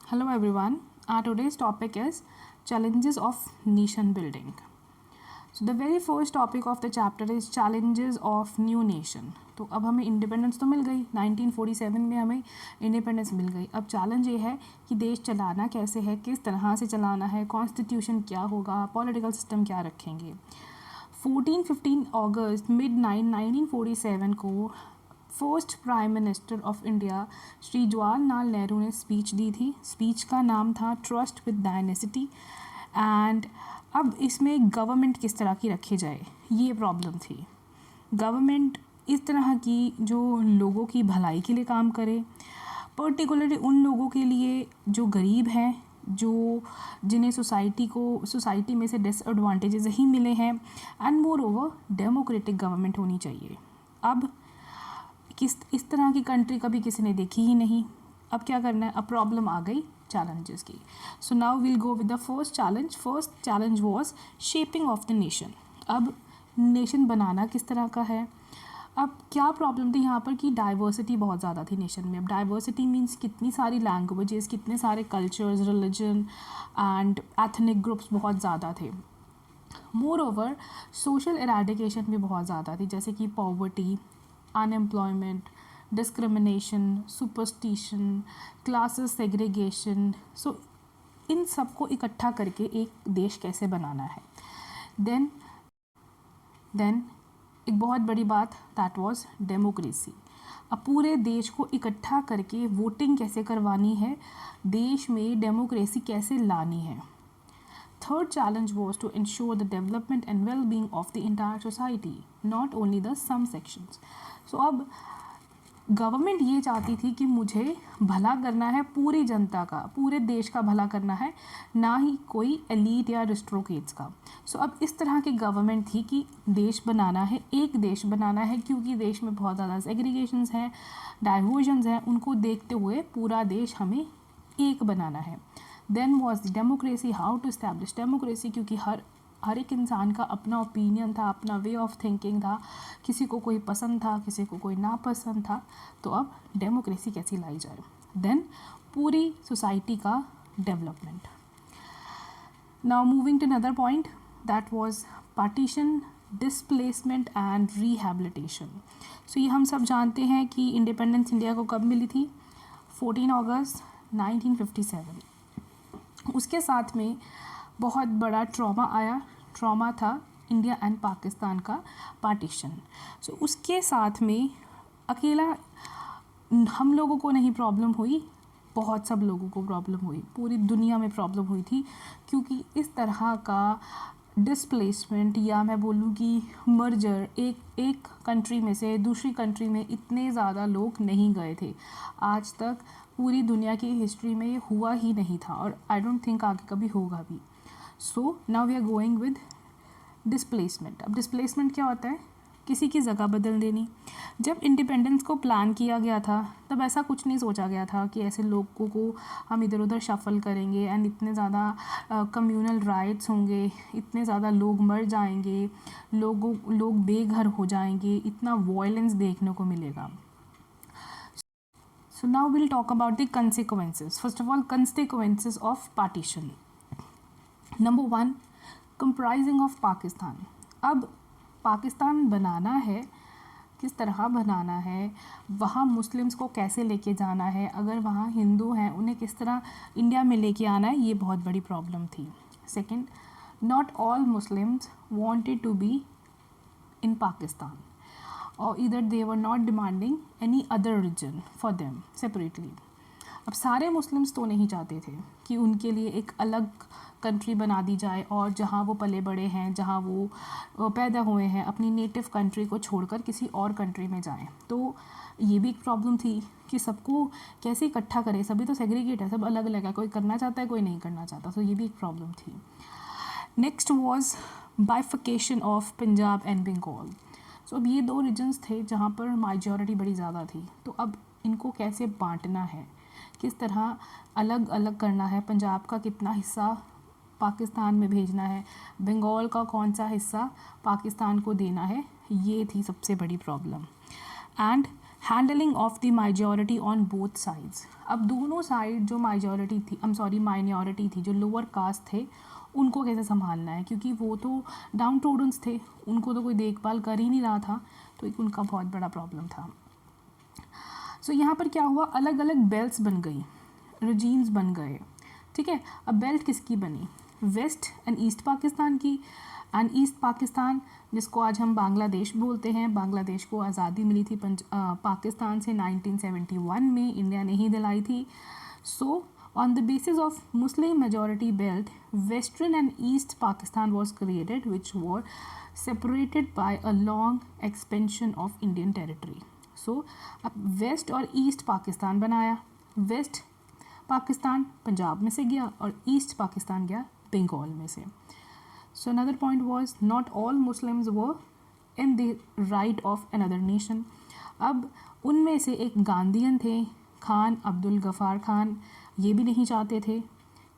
Hello everyone. Our today's topic is challenges of nation building. So the very first topic of the chapter is challenges of new nation. तो अब हमें independence तो मिल गई 1947 में हमें independence मिल गई. अब चैलेंज ये है कि देश चलाना कैसे है, किस तरह से चलाना है, कॉन्स्टिट्यूशन क्या होगा, पॉलिटिकल सिस्टम क्या रखेंगे. 14-15 अगस्त मिड 1947 को first prime minister of India Shri Jawaharlal Nehru ने स्पीच दी थी. स्पीच का नाम था ट्रस्ट विद डायनेसिटी. एंड अब इसमें गवर्नमेंट किस तरह की रखी जाए, ये प्रॉब्लम थी. गवर्नमेंट इस तरह की जो लोगों की भलाई के लिए काम करे, पर्टिकुलरली उन लोगों के लिए जो गरीब हैं, जो जिन्हें सोसाइटी में से डिसएडवांटेजेस ही मिले हैं. And more over democratic government होनी चाहिए. अब इस तरह की कंट्री कभी किसी ने देखी ही नहीं. अब क्या करना है, अब प्रॉब्लम आ गई चैलेंजेस की. So now will go with the first challenge was shaping of the nation. अब नेशन बनाना किस तरह का है. अब क्या प्रॉब्लम थी यहाँ पर कि डाइवर्सिटी बहुत ज़्यादा थी नेशन में. अब डाइवर्सिटी मीन्स कितनी सारी लैंग्वेजेस, कितने सारे cultures, religion and ethnic groups बहुत ज़्यादा थे. मोर ओवर सोशल एराडिकेशन भी बहुत ज़्यादा थी, जैसे कि poverty, unemployment, discrimination, superstition, classes segregation. So इन सबको इकट्ठा करके एक देश कैसे बनाना है. देन एक बहुत बड़ी बात दैट वाज डेमोक्रेसी. अब पूरे देश को इकट्ठा करके वोटिंग कैसे करवानी है, देश में डेमोक्रेसी कैसे लानी है. Third challenge was to ensure the development and well-being of the entire society, not only the some sections. So अब गवर्नमेंट ये चाहती थी कि मुझे भला करना है पूरी जनता का, पूरे देश का भला करना है, ना ही कोई एलीट या रिस्ट्रोकेट्स का. सो अब इस तरह की गवर्नमेंट थी कि देश बनाना है, एक देश बनाना है, क्योंकि देश में बहुत ज़्यादा सेग्रीगेशंस हैं, डाइवर्जन्स हैं, उनको देखते हुए पूरा देश हमें एक बनाना है. Then was democracy, how to establish democracy, क्योंकि हर एक इंसान का अपना ओपिनियन था, अपना वे ऑफ थिंकिंग था, किसी को कोई पसंद था, किसी को कोई नापसंद था. तो अब डेमोक्रेसी कैसी लाई जाए. देन पूरी सोसाइटी का development. Now moving to another point that was partition, displacement and rehabilitation. So ये हम सब जानते हैं कि इंडिपेंडेंस इंडिया को कब मिली थी, 14 अगस्त 1957. उसके साथ में बहुत बड़ा ट्रॉमा था इंडिया एंड पाकिस्तान का पार्टीशन. सो उसके साथ में अकेला हम लोगों को नहीं प्रॉब्लम हुई, बहुत सब लोगों को प्रॉब्लम हुई, पूरी दुनिया में प्रॉब्लम हुई थी, क्योंकि इस तरह का डिस्प्लेसमेंट या मैं बोलूँ कि मर्जर, एक कंट्री में से दूसरी कंट्री में इतने ज़्यादा लोग नहीं गए थे. आज तक पूरी दुनिया की हिस्ट्री में ये हुआ ही नहीं था, और आई डोंट थिंक आगे कभी होगा भी. So now we are going with displacement. अब डिस्प्लेसमेंट क्या होता है, किसी की जगह बदल देनी. जब इंडिपेंडेंस को प्लान किया गया था तब ऐसा कुछ नहीं सोचा गया था कि ऐसे लोगों को हम इधर उधर शफल करेंगे एंड इतने ज़्यादा कम्यूनल राइट्स होंगे, इतने ज़्यादा लोग मर जाएंगे, लोग बेघर हो जाएंगे, इतना वायलेंस देखने को मिलेगा. So now we'll talk about the consequences. First of all, consequences of partition. Number 1, comprising of Pakistan. अब पाकिस्तान बनाना है, किस तरह बनाना है, वहाँ मुस्लिम्स को कैसे लेके जाना है, अगर वहाँ हिंदू हैं उन्हें किस तरह इंडिया में लेके आना है, ये बहुत बड़ी प्रॉब्लम थी. Second, not all Muslims wanted to be in Pakistan, or either they were not demanding any other region for them separately. अब सारे मुस्लिम्स तो नहीं चाहते थे कि उनके लिए एक अलग कंट्री बना दी जाए, और जहाँ वो पले बड़े हैं, जहाँ वो पैदा हुए हैं, अपनी नेटिव कंट्री को छोड़कर किसी और कंट्री में जाएं. तो ये भी एक प्रॉब्लम थी कि सबको कैसे इकट्ठा करें, सभी तो सेग्रीगेट है, सब अलग अलग है, कोई करना चाहता है, कोई नहीं करना चाहता. तो ये भी एक प्रॉब्लम थी. Next was bifurcation of Punjab and Bengal. So अब ये दो रीजन्स थे जहाँ पर माइजॉरिटी बड़ी ज़्यादा थी. तो अब इनको कैसे बांटना है, किस तरह अलग अलग करना है, पंजाब का कितना हिस्सा पाकिस्तान में भेजना है, बंगाल का कौन सा हिस्सा पाकिस्तान को देना है, ये थी सबसे बड़ी problem. And handling of the majority on both sides. अब दोनों साइड जो माइजॉरिटी थी, माइनॉरिटी थी, जो लोअर कास्ट थे, उनको कैसे संभालना है, क्योंकि वो तो डाउन टूडन्स थे, उनको तो कोई देखभाल कर ही नहीं रहा था, तो एक उनका बहुत बड़ा प्रॉब्लम था। सो यहाँ पर क्या हुआ, अलग अलग बेल्ट्स बन गई, रजीम्स बन गए, ठीक है। अब बेल्ट किसकी बनी, वेस्ट एंड ईस्ट पाकिस्तान की। एंड ईस्ट पाकिस्तान, जिसको आज हम बांग्लादेश बोलते हैं, बांग्लादेश को आज़ादी मिली थी पाकिस्तान से 1971 में, इंडिया ने ही दिलाई थी। सो on the basis of Muslim majority belt, Western and East Pakistan was created, which were separated by a long expansion of Indian territory. So अब वेस्ट और ईस्ट पाकिस्तान बनाया। वेस्ट पाकिस्तान पंजाब में से गया और ईस्ट पाकिस्तान गया बंगाल में से। So another point was not all Muslims were in the right of another nation. अब उनमें से एक गांधीयन थे, खान अब्दुल गफ़ार खान, ये भी नहीं चाहते थे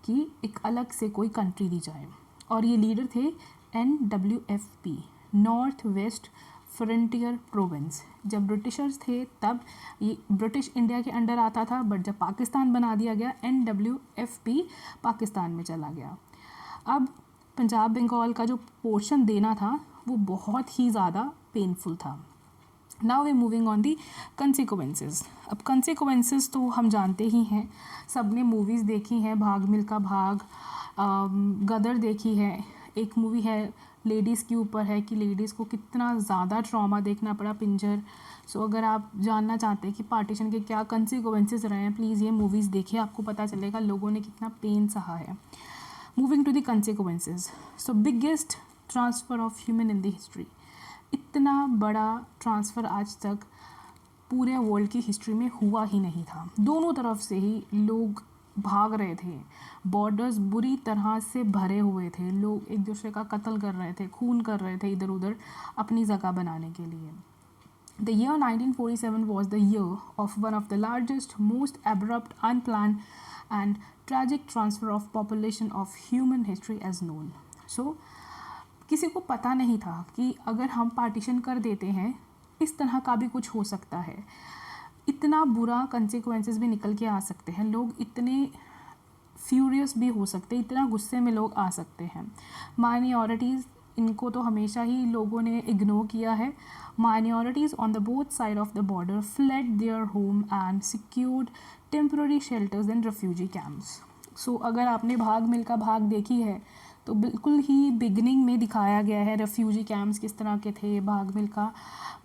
कि एक अलग से कोई कंट्री दी जाए, और ये लीडर थे NWFP, north west frontier province. जब ब्रिटिशर्स थे तब ये ब्रिटिश इंडिया के अंडर आता था, बट जब पाकिस्तान बना दिया गया NWFP पाकिस्तान में चला गया। अब पंजाब बंगाल का जो पोर्शन देना था वो बहुत ही ज़्यादा पेनफुल था। Now way moving on the consequences. अब कंसिक्वेंसेस तो हम जानते ही हैं, सब ने मूवीज़ देखी हैं, भाग मिल्खा भाग, गदर देखी है, एक मूवी है लेडीज़ के ऊपर है कि लेडीज़ को कितना ज़्यादा ट्रॉमा देखना पड़ा, पिंजर। सो अगर आप जानना चाहते हैं कि पार्टीशन के क्या कंसिक्वेंसेस रहे हैं, प्लीज़ ये मूवीज़ देखिए, आपको पता चलेगा लोगों ने कितना पेन सहा है। Moving to the consequences, so biggest transfer of human in the history. इतना बड़ा ट्रांसफ़र आज तक पूरे वर्ल्ड की हिस्ट्री में हुआ ही नहीं था। दोनों तरफ से ही लोग भाग रहे थे, बॉर्डर्स बुरी तरह से भरे हुए थे, लोग एक दूसरे का कत्ल कर रहे थे, खून कर रहे थे इधर उधर अपनी जगह बनाने के लिए। The year 1947 was the year of one of the largest, most abrupt, unplanned and tragic transfer of population of human history as known. So किसी को पता नहीं था कि अगर हम पार्टीशन कर देते हैं इस तरह का भी कुछ हो सकता है, इतना बुरा कंसिक्वेंसेस भी निकल के आ सकते हैं, लोग इतने फ्यूरियस भी हो सकते हैं, इतना गुस्से में लोग आ सकते हैं। माइनॉरिटीज़, इनको तो हमेशा ही लोगों ने इग्नोर किया है। Minorities on the both side of the border fled their home and secured temporary shelters in refugee camps. So अगर आपने भाग मिल्खा भाग देखी है तो बिल्कुल ही बिगनिंग में दिखाया गया है रेफ्यूजी कैंप्स किस तरह के थे। भाग मिल्खा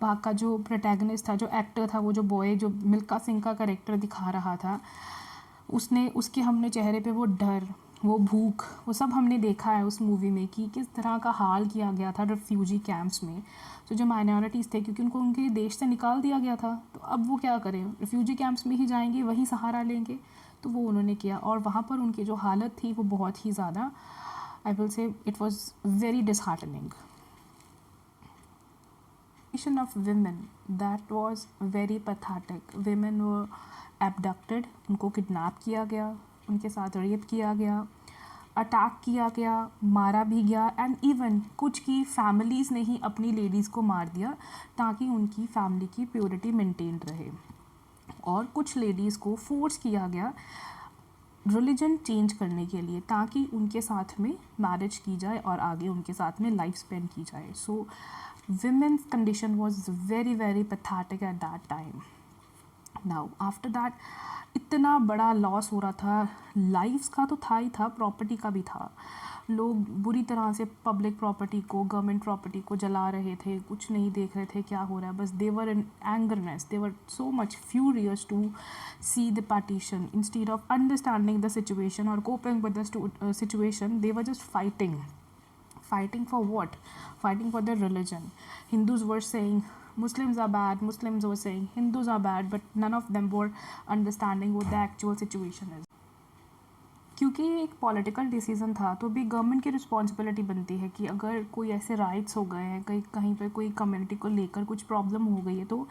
भाग का जो प्रोटैगनिस्ट था, जो एक्टर था, वो जो बॉय जो मिल्खा सिंह का कैरेक्टर दिखा रहा था, उसके हमने चेहरे पे वो डर, वो भूख, वो सब हमने देखा है उस मूवी में कि किस तरह का हाल किया गया था रेफ्यूजी कैंप्स में। तो जो माइनॉरिटीज़ थे, क्योंकि उनको उनके देश से निकाल दिया गया था, तो अब वो क्या करें, रेफ्यूजी कैंप्स में ही जाएंगे, वहीं सहारा लेंगे, तो वो उन्होंने किया। और वहाँ पर उनकी जो हालत थी वो बहुत ही ज़्यादा, I will say it was very disheartening. Of women, that was very pathetic. Women were abducted, उनको किडनैप किया गया, उनके साथ रेप किया गया, अटैक किया गया, मारा भी गया, एंड इवन कुछ की फैमिलीज़ ने ही अपनी लेडीज़ को मार दिया ताकि उनकी फैमिली की प्योरिटी मेंटेन रहे। और कुछ लेडीज़ को फोर्स किया गया रिलीजन चेंज करने के लिए ताकि उनके साथ में मैरिज की जाए और आगे उनके साथ में लाइफ स्पेंड की जाए। So women's condition was very very pathetic at that time. Now after that इतना बड़ा लॉस हो रहा था, लाइफ्स का तो था ही था, प्रॉपर्टी का भी था। लोग बुरी तरह से पब्लिक प्रॉपर्टी को, गवर्नमेंट प्रॉपर्टी को जला रहे थे, कुछ नहीं देख रहे थे क्या हो रहा है, बस they were in angerness, they were so much furious to see the partition instead of understanding the situation और coping with the situation. They were just fighting for what? Fighting for their religion. Hindus were saying Muslims are bad, Muslims were saying Hindus are bad, but none of them were understanding what the actual situation is. क्योंकि ये एक political decision था, तो भी government की responsibility बनती है कि अगर कोई ऐसे राइट्स हो गए हैं, कहीं पर कोई कम्युनिटी को लेकर कुछ प्रॉब्लम हो गई है, तो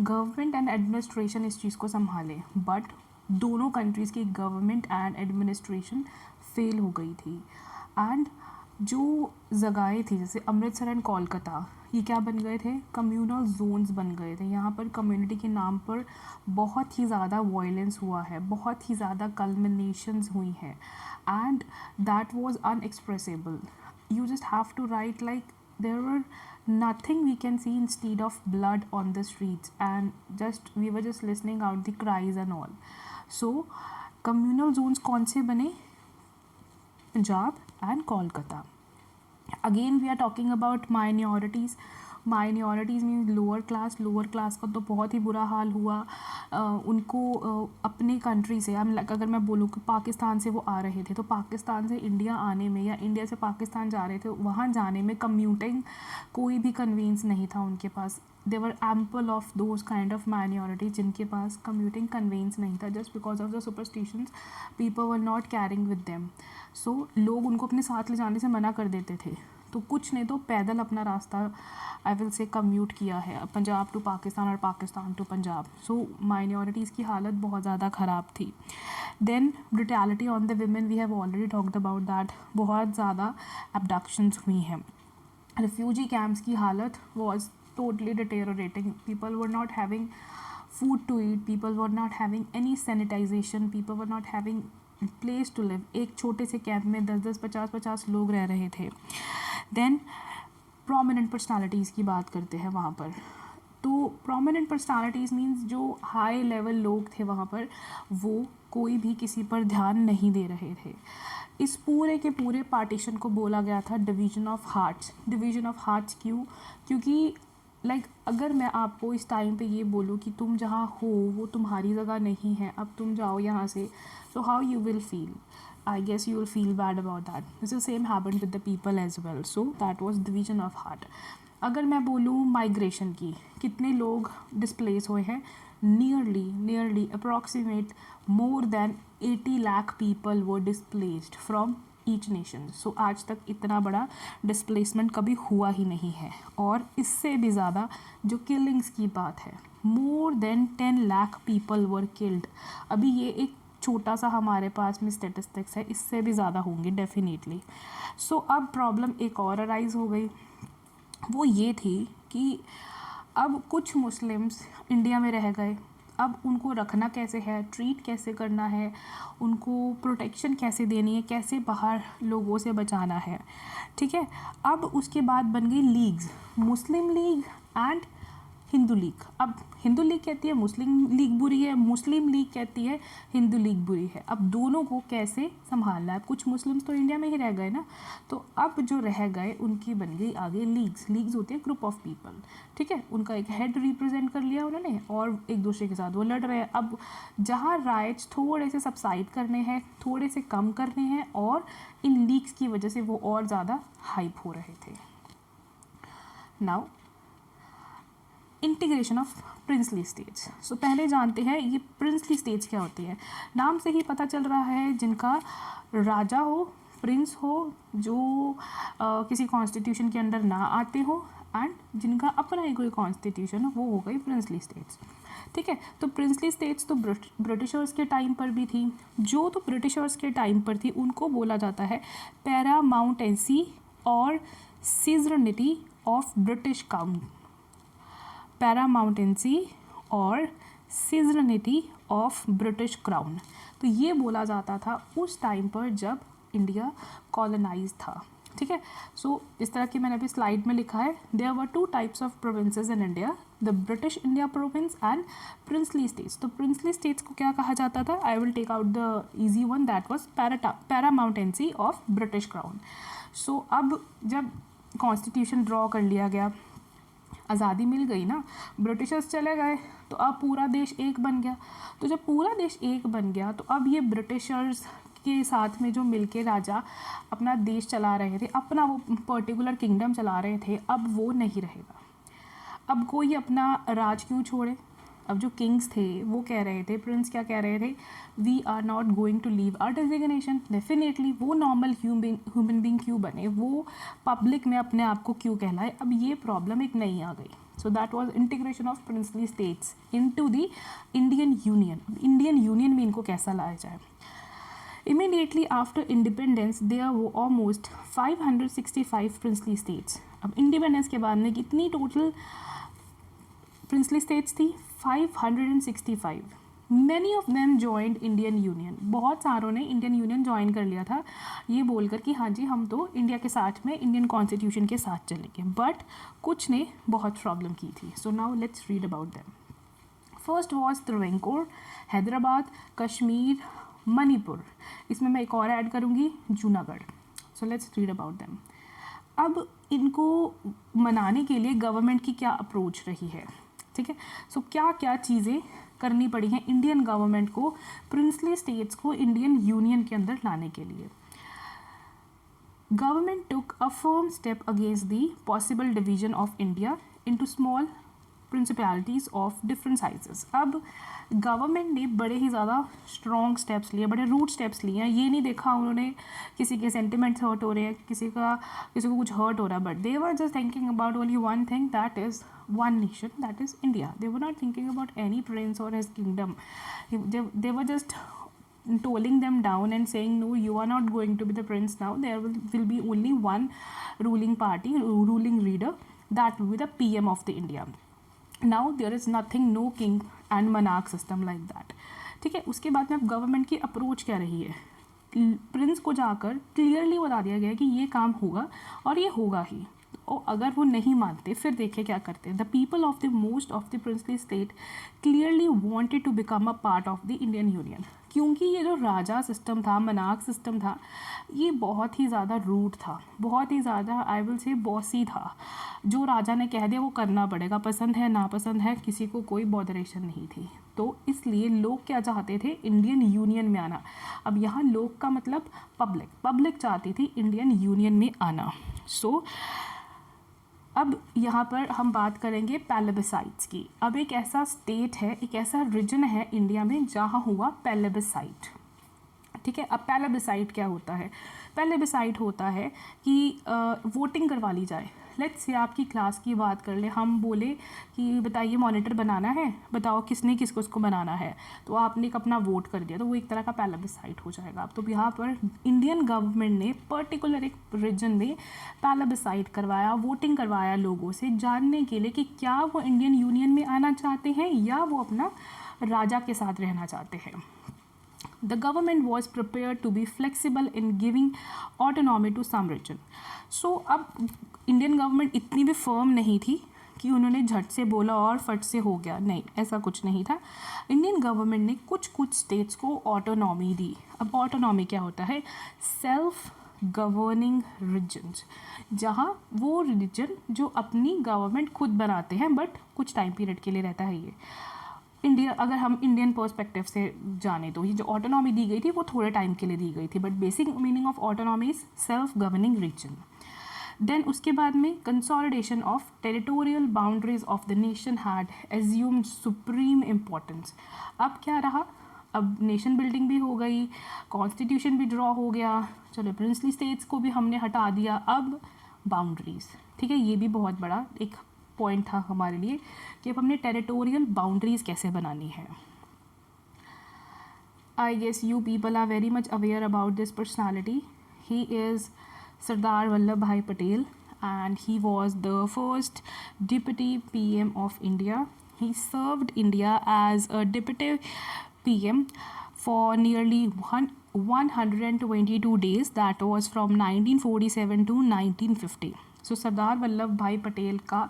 गवर्नमेंट एंड एडमिनिस्ट्रेशन इस चीज़ को संभाले। बट दोनों कंट्रीज़ की गवर्नमेंट एंड एडमिनिस्ट्रेशन फेल हो गई थी। एंड जो जगहें थी जैसे अमृतसर एंड कोलकाता, ये क्या बन गए थे, कम्युनल जोन्स बन गए थे। यहाँ पर कम्युनिटी के नाम पर बहुत ही ज़्यादा वायलेंस हुआ है, बहुत ही ज़्यादा कल्मिनेशंस हुई हैं, and that was unexpressible. You just have to write like there were nothing we can see instead of blood on the streets, and we were just listening out the cries and all. So communal zones कौन से बने, Punjab and Kolkata. Again we are talking about minorities. Minorities means lower class का तो बहुत ही बुरा हाल हुआ। उनको अपने कंट्री से अगर मैं बोलूँ कि पाकिस्तान से वो आ रहे थे, तो पाकिस्तान से इंडिया आने में या इंडिया से पाकिस्तान जा रहे थे, वहाँ जाने में कम्यूटिंग कोई भी कन्वीनियंस नहीं था उनके पास। They were ample of those kind of minorities जिनके पास कम्यूटिंग कन्वीनियंस नहीं था, just because of the superstitions people were not carrying with them. So लोग उनको अपने साथ ले जाने से मना कर देते थे, तो कुछ ने तो पैदल अपना रास्ता आई विल से कम्यूट किया है, पंजाब टू पाकिस्तान और Pakistan to Punjab. So minorities की हालत बहुत ज़्यादा ख़राब थी। Then brutality on the women, we have already talked about that, बहुत ज़्यादा एब्डक्शंस हुई हैं। रिफ्यूजी कैंप्स की हालत was totally deteriorating. People were not having food to eat, people were not having any sanitization, people were not having place to live. एक छोटे से camp में 10-10, 50-50 लोग रह रहे थे। देन प्रोमिनेंट पर्सनालिटीज़ की बात करते हैं वहाँ पर। तो प्रोमिनेंट पर्सनालिटीज़ मीन्स जो हाई लेवल लोग थे वहाँ पर, वो कोई भी किसी पर ध्यान नहीं दे रहे थे। इस पूरे के पूरे पार्टीशन को बोला गया था division of hearts. Division of hearts क्यों? क्योंकि अगर मैं आपको इस टाइम पे ये बोलूँ कि तुम जहाँ हो वो तुम्हारी जगह नहीं है, अब तुम जाओ यहाँ से, so how you will feel? I guess you will feel bad about that. This is same happened with the people as well. So that was division of heart. अगर मैं बोलूँ माइग्रेशन की, कितने लोग डिस्प्लेस हुए हैं? Nearly approximate more than 80 lakh people were displaced from each nation. So आज तक इतना बड़ा डिस्प्लेसमेंट कभी हुआ ही नहीं है। और इससे भी ज़्यादा जो किलिंग्स की बात है, more than 10 lakh people were killed. अभी ये एक छोटा सा हमारे पास में स्टेटिस्टिक्स है, इससे भी ज़्यादा होंगे डेफिनेटली। सो अब प्रॉब्लम एक और अराइज हो गई, वो ये थी कि अब कुछ मुस्लिम्स इंडिया में रह गए, अब उनको रखना कैसे है, ट्रीट कैसे करना है, उनको प्रोटेक्शन कैसे देनी है, कैसे बाहर लोगों से बचाना है, ठीक है। अब उसके बाद बन गई leagues, Muslim league and Hindu league. अब हिंदू लीग कहती है मुस्लिम लीग बुरी है, मुस्लिम लीग कहती है हिंदू लीग बुरी है। अब दोनों को कैसे संभालना है? कुछ मुस्लिम्स तो इंडिया में ही रह गए ना, तो अब जो रह गए उनकी बन गई आगे लीग्स। लीग्स होती है ग्रुप ऑफ पीपल, ठीक है, उनका एक हेड रिप्रेजेंट कर लिया उन्होंने और एक दूसरे के साथ वो लड़ रहे हैं। अब जहाँ राइट्स थोड़े से सबसाइड करने हैं, थोड़े से कम करने हैं, और इन लीग्स की वजह से वो और ज़्यादा हाइप हो रहे थे। Now integration of princely states. So पहले जानते हैं ये प्रिंसली स्टेट्स क्या होती है। नाम से ही पता चल रहा है जिनका राजा हो, प्रिंस हो, जो किसी कॉन्स्टिट्यूशन के अंडर ना आते हो, एंड जिनका अपना ही कोई कॉन्स्टिट्यूशन हो, वो हो गई प्रिंसली स्टेट्स, ठीक है। तो प्रिंसली स्टेट्स तो ब्रिटिशर्स के टाइम पर भी थी। जो तो ब्रिटिशर्स के टाइम पर थी उनको बोला जाता है पैरामाउंटेंसी और सीजरनिटी ऑफ ब्रिटिश काउंट। पैरामाउंटेंसी और सीजरनिटी ऑफ ब्रिटिश क्राउन। तो ये बोला जाता था उस टाइम पर जब इंडिया कॉलोनाइज था, ठीक है। सो इस तरह की मैंने अभी स्लाइड में लिखा है, there were 2 types of provinces in India, the British India province and princely states. तो प्रिंसली स्टेट्स को क्या कहा जाता था? I will take out the easy one, that was paramountcy of British crown. So अब जब कॉन्स्टिट्यूशन ड्रॉ कर लिया गया, आज़ादी मिल गई ना, ब्रिटिशर्स चले गए, तो अब पूरा देश एक बन गया। तो जब पूरा देश एक बन गया तो अब ये ब्रिटिशर्स के साथ में जो मिलके राजा अपना देश चला रहे थे, अपना वो पर्टिकुलर किंगडम चला रहे थे, अब वो नहीं रहेगा। अब कोई अपना राज क्यों छोड़े? अब जो किंग्स थे वो कह रहे थे, प्रिंस क्या कह रहे थे, we are not going to leave our designation. Definitely वो नॉर्मल ह्यूमन बींग क्यों बने, वो पब्लिक में अपने आप को क्यों कहलाए? अब ये प्रॉब्लम एक नई आ गई। So that was integration of princely states into the Indian union. Indian union में इनको कैसा लाया जाए? Immediately after independence, there were almost 565 princely states. अब इंडिपेंडेंस के बाद में कितनी टोटल प्रिंसली स्टेट्स थी? 565. Many of them joined Indian union, बहुत सारों ने इंडियन यूनियन ज्वाइन कर लिया था ये बोलकर कि हाँ जी हम तो इंडिया के साथ में इंडियन कॉन्स्टिट्यूशन के साथ चलेंगे, बट कुछ ने बहुत प्रॉब्लम की थी. So now let's read about them. First was Travancore, Hyderabad, Kashmir, Manipur. इसमें मैं एक और ऐड करूँगी, Junagadh. So let's read about them. अब इनको मनाने के लिए गवर्नमेंट की क्या अप्रोच रही है, ठीक है. सो क्या क्या चीज़ें करनी पड़ी हैं इंडियन गवर्नमेंट को प्रिंसली स्टेट्स को इंडियन यूनियन के अंदर लाने के लिए. Government took a firm step against the possible division of India into small principalities of different sizes. अब गवर्नमेंट ने बड़े ही ज़्यादा स्ट्रॉन्ग स्टेप्स लिए, बड़े रूट स्टेप्स लिए हैं. ये नहीं देखा उन्होंने किसी के सेंटिमेंट्स हर्ट हो रहे हैं, किसी को कुछ हर्ट हो रहा है, but they were just thinking about only one thing, that is one nation, that is India. They were not thinking about any prince or his kingdom. They were just tolling them down and saying, no, you are not going to be the prince now. There will be only one ruling party, ruling leader, that will be the PM of the India. Now there is nothing, no king and monarch system like that. ठीक है. उसके बाद में अब government की approach क्या रही है, प्रिंस को जाकर क्लियरली बता दिया गया कि ये काम होगा और ये होगा ही. और अगर वो नहीं मानते फिर देखिए क्या करते हैं. The people of the most of the princely state clearly wanted to become a part of the Indian union. क्योंकि ये जो राजा सिस्टम था, मनार्क सिस्टम था, ये बहुत ही ज़्यादा रूट था, बहुत ही ज़्यादा आई विल से बॉसी था. जो राजा ने कह दिया वो करना पड़ेगा, पसंद है नापसंद है, किसी को कोई बॉदरेशन नहीं थी. तो इसलिए लोग क्या चाहते थे, इंडियन यूनियन में आना. अब यहाँ लोग का मतलब पब्लिक चाहती थी इंडियन यूनियन में आना. सो अब यहाँ पर हम बात करेंगे प्लेबिसाइट्स की. अब एक ऐसा स्टेट है, एक ऐसा रीजन है इंडिया में जहाँ हुआ प्लेबिसाइट, ठीक है. अब प्लेबिसाइट क्या होता है? प्लेबिसाइट होता है कि वोटिंग करवा ली जाए. लेट्स से आपकी क्लास की बात कर ले, हम बोले कि बताइए मॉनिटर बनाना है, बताओ किसने किसको उसको बनाना है, तो आपने एक अपना वोट कर दिया, तो वो एक तरह का प्लेबिसाइट हो जाएगा. तो यहाँ पर इंडियन गवर्नमेंट ने पर्टिकुलर एक रीजन में प्लेबिसाइट करवाया, वोटिंग करवाया लोगों से जानने के लिए कि क्या वो इंडियन यूनियन में आना चाहते हैं या वो अपना राजा के साथ रहना चाहते हैं. The government was prepared to be flexible in giving autonomy to some region. So अब इंडियन गवर्नमेंट इतनी भी फर्म नहीं थी कि उन्होंने झट से बोला और फट से हो गया, नहीं, ऐसा कुछ नहीं था. इंडियन गवर्नमेंट ने कुछ स्टेट्स को ऑटोनॉमी दी. अब ऑटोनॉमी क्या होता है? सेल्फ गवर्निंग रीजन्स, जहाँ वो रीजन जो अपनी गवर्नमेंट खुद बनाते हैं, बट कुछ टाइम पीरियड के लिए रहता है ये. इंडिया, अगर हम इंडियन पर्सपेक्टिव से जाने तो ये जो ऑटोनॉमी दी गई थी वो थोड़े टाइम के लिए दी गई थी, but basic meaning of autonomy is self governing region. Then उसके बाद में consolidation of territorial boundaries of the nation had assumed supreme importance. अब क्या रहा, अब नेशन बिल्डिंग भी हो गई, कॉन्स्टिट्यूशन भी ड्रॉ हो गया, चलो प्रिंसली स्टेट्स को भी हमने हटा दिया, अब बाउंड्रीज, ठीक है. ये भी बहुत बड़ा एक पॉइंट था हमारे लिए कि अब हमने टेरिटोरियल बाउंड्रीज कैसे बनानी है. I guess you people are very much aware about this personality. He is Sardar Vallabhbhai Patel and he was the first deputy PM of India. He served India as a deputy PM for nearly 122 days, that was from 1947 to 1950. So Sardar Vallabhbhai Patel का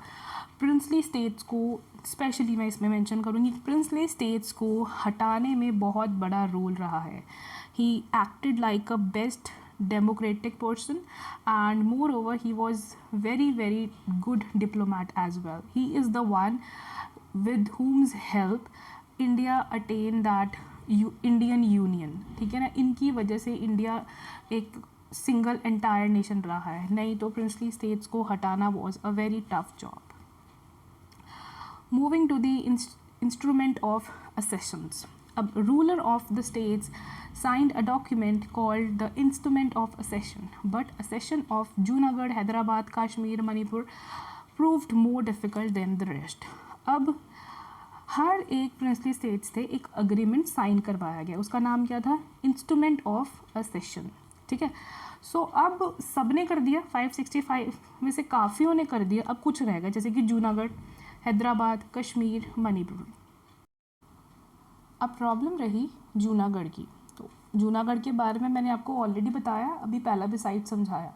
princely states को, specially मैं इसमें mention करूँगी, princely states को हटाने में बहुत बड़ा रोल रहा है. He acted like a best democratic person and moreover he was very good diplomat as well. He is the one with whom's help India attained that Indian Union, ठीक है ना. इनकी वजह से इंडिया एक सिंगल एंटायर नेशन रहा है, नहीं तो प्रिंसली स्टेट्स को हटाना was a very tough job. Moving to the instrument of accessions. अब ruler of the states signed a document called the Instrument of Accession, but accession of Junagadh, Hyderabad, Kashmir, Manipur proved more difficult than the rest. अब हर एक princely states से एक agreement sign करवाया गया, उसका नाम क्या था? Instrument of accession. ठीक है। सो अब सबने कर दिया, 565 में से काफ़ियों ने कर दिया, अब कुछ रहेगा जैसे कि जूनागढ़, हैदराबाद, कश्मीर, मणिपुर। अब प्रॉब्लम रही जूनागढ़ की। तो जूनागढ़ के बारे में मैंने आपको ऑलरेडी बताया, अभी प्लेबिसाइट समझाया।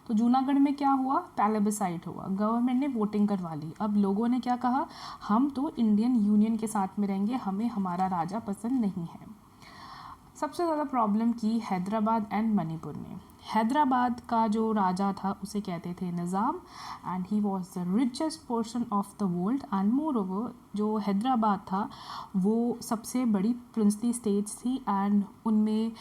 तो जूनागढ़ में क्या हुआ, प्लेबिसाइट हुआ, गवर्नमेंट ने वोटिंग करवा ली। अब लोगों ने क्या कहा, हम तो इंडियन यूनियन के साथ में रहेंगे, हमें हमारा राजा पसंद नहीं है। सबसे ज़्यादा प्रॉब्लम की हैदराबाद एंड मणिपुर ने। हैदराबाद का जो राजा था उसे कहते थे Nizam, and he was the richest person of the world. And moreover जो हैदराबाद था वो सबसे बड़ी प्रिंसली स्टेट्स थी, एंड उनमें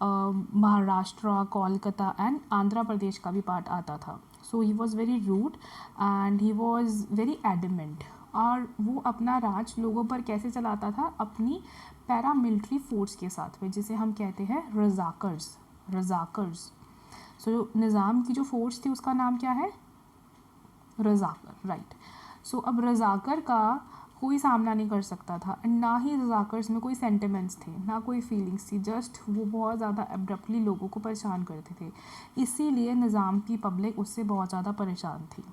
महाराष्ट्र, कोलकाता एंड आंध्र प्रदेश का भी पार्ट आता था। So he was very rude and he was very adamant. और वो अपना राज लोगों पर कैसे चलाता था, अपनी पैरामिलिट्री फोर्स के साथ में, जिसे हम कहते हैं रज़ाकर्स। सो निज़ाम की जो फोर्स थी उसका नाम क्या है, रज़ाकर, राइट। सो अब रज़ाकर का कोई सामना नहीं कर सकता था, ना ही रज़ाकर्स में कोई सेंटिमेंट्स थे, ना कोई फीलिंग्स थी, जस्ट वो बहुत ज़्यादा एब्रप्टली लोगों को परेशान करते थे। इसीलिए निज़ाम की पब्लिक उससे बहुत ज़्यादा परेशान थी।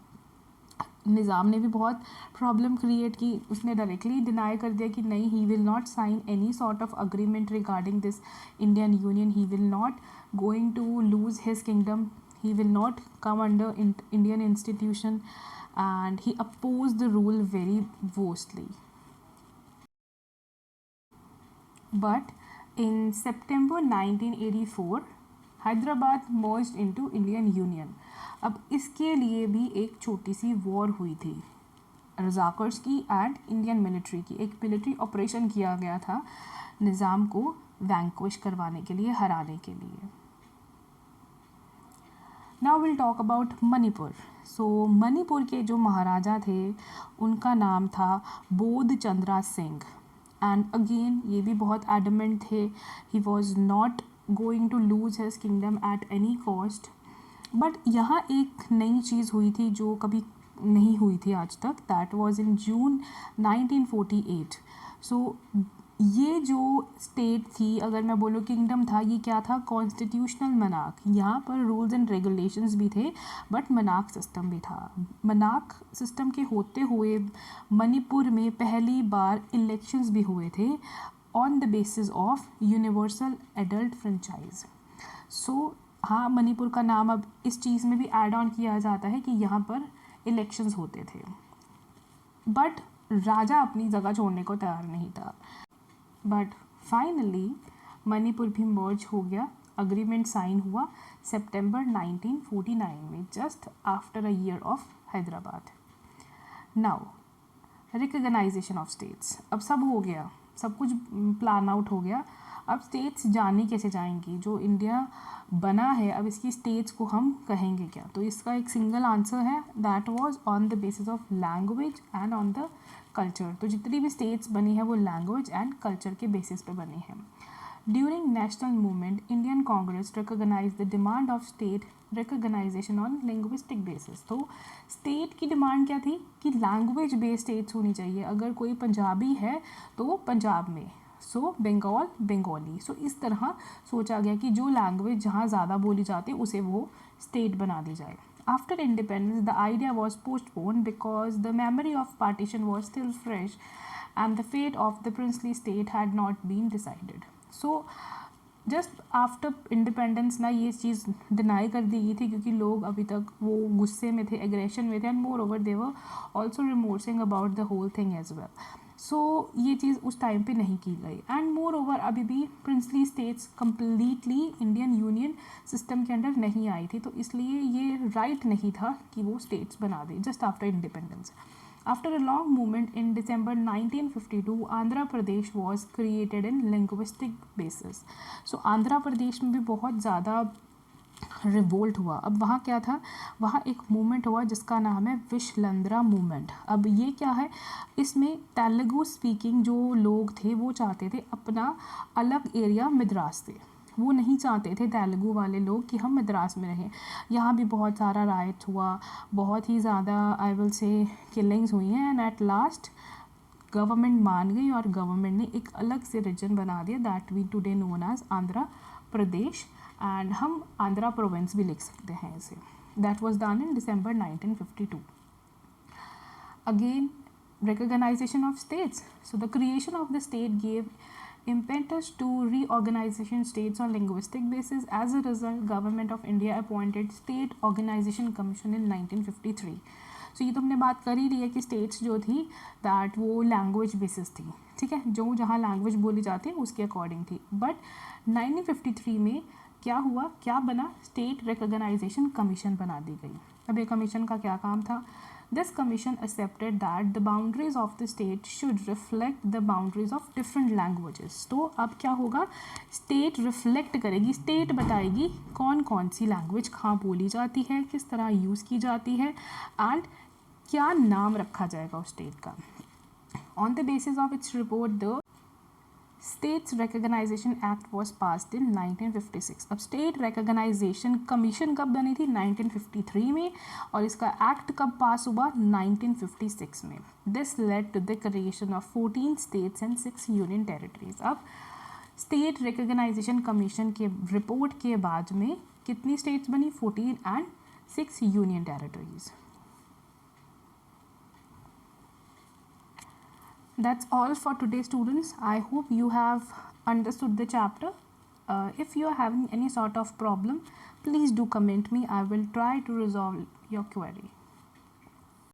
निज़ाम ने भी बहुत प्रॉब्लम क्रिएट की, उसने डायरेक्टली डिनाई कर दिया कि नहीं, he will not sign any sort of agreement regarding this Indian union, he will not going to lose his kingdom, he will not come under Indian institution, and he opposed the rule very vastly. But in September 1984 Hyderabad merged into Indian Union. अब इसके लिए भी एक छोटी सी war हुई थी रज़ाकर्स की and Indian military की। एक मिलिट्री ऑपरेशन किया गया था निज़ाम को वैंक्विश करवाने के लिए, हराने के लिए। Now will talk about Manipur. So Manipur के जो महाराजा थे उनका नाम था बोध चंद्रा सिंह, एंड अगेन ये भी बहुत एडमेंट थे, he was not going to lose his kingdom at any cost. But यहाँ एक नई चीज़ हुई थी जो कभी नहीं हुई थी आज तक, दैट वॉज इन जून 1948। सो ये जो स्टेट थी, अगर मैं बोलूँ किंगडम था, ये क्या था, कॉन्स्टिट्यूशनल मनार्क। यहाँ पर रूल्स एंड रेगुलेशंस भी थे बट मनार्क सिस्टम भी था। मनार्क सिस्टम के होते हुए मणिपुर में पहली बार इलेक्शंस भी हुए थे on the basis of universal adult franchise. So हाँ, मणिपुर का नाम अब इस चीज़ में भी ऐड ऑन किया जाता है कि यहाँ पर इलेक्शंस होते थे, बट राजा अपनी जगह छोड़ने को तैयार नहीं था। बट फाइनली मणिपुर भी मर्ज हो गया, अग्रीमेंट साइन हुआ सितंबर 1949 में, just after a year of Hyderabad. Now recognisation of states, अब सब हो गया, सब कुछ प्लान आउट हो गया। अब स्टेट्स जानी कैसे जाएंगी, जो इंडिया बना है अब इसकी स्टेट्स को हम कहेंगे क्या, तो इसका एक सिंगल आंसर है, that was on the basis of language and on the culture. तो जितनी भी स्टेट्स बनी है वो लैंग्वेज एंड कल्चर के बेसिस पे बनी है। During national movement Indian Congress recognise the demand of state recognisation on linguistic basis. तो स्टेट की डिमांड क्या थी कि लैंग्वेज बेस्ड स्टेट्स होनी चाहिए, अगर कोई पंजाबी है तो वो पंजाब में, सो बंगाल बंगाली। सो इस तरह सोचा गया कि जो लैंग्वेज जहाँ ज़्यादा बोली जाती है उसे वो स्टेट बना दी जाए। After independence, the idea was postponed because the memory of partition was still fresh and the fate of the princely state had not been decided. So, just after independence ना ये चीज़ डिनाई कर दी गई थी क्योंकि लोग अभी तक वो गुस्से में थे, एग्रेशन में थे, and moreover they were also remorsing about the whole thing as well. So ये चीज़ उस टाइम पे नहीं की गई, एंड मोर ओवर अभी भी princely states completely Indian union system के अंडर नहीं आई थी, तो इसलिए ये राइट नहीं था कि वो स्टेट्स बना दे just after independence. After a long movement in December 1952 Andhra Pradesh was created in linguistic basis. So Andhra Pradesh में भी बहुत ज़्यादा रिवोल्ट हुआ। अब वहाँ क्या था, वहाँ एक मूवमेंट हुआ जिसका नाम है विश्लंद्रा मूवमेंट। अब ये क्या है, इसमें तेलुगु स्पीकिंग जो लोग थे वो चाहते थे अपना अलग एरिया मद्रास से, वो नहीं चाहते थे तेलुगु वाले लोग कि हम मद्रास में रहें। यहाँ भी बहुत सारा राइट हुआ, बहुत ही ज़्यादा आई विल से किलिंग्स हुई हैं, एंड एट लास्ट गवर्नमेंट मान गई और गवर्नमेंट ने एक अलग से रीजन बना दिया that we today known as Andhra Pradesh, and हम आंध्रा प्रोविंस भी लिख सकते हैं इसे. That was done in December 1952. Again, recognition of states. So the creation of the state gave impetus to reorganization states on linguistic basis. As a result, Government of India appointed State Organization Commission in 1953. So ये तो हमने बात कर ही रही है कि states जो थी दैट वो लैंग्वेज बेसिस थी, ठीक है, जो जहाँ लैंग्वेज बोली जाती है उसके अकॉर्डिंग थी. बट 1953 में क्या हुआ, क्या बना, स्टेट रिकॉग्नाइजेशन कमीशन बना दी गई. अब ये कमीशन का क्या काम था? This commission accepted that the boundaries of the state should reflect the boundaries of different languages. तो अब क्या होगा, स्टेट रिफ्लेक्ट करेगी, स्टेट बताएगी कौन कौन सी लैंग्वेज कहाँ बोली जाती है, किस तरह यूज़ की जाती है, एंड क्या नाम रखा जाएगा उस स्टेट का. On the basis of its report the states recognisation act was passed in 1956. अब स्टेट रिकॉग्नाइजेशन कमीशन कब बनी थी? 1953 में. और इसका एक्ट कब पास हुआ? 1956 में. This led to the creation of 14 states and 6 union territories. अब स्टेट रिकॉग्नाइजेशन कमीशन के रिपोर्ट के बाद में कितनी स्टेट्स बनी? 14 and 6 union territories. That's all for today, students. I hope you have understood the chapter. If you are having any sort of problem, please do comment me. I will try to resolve your query.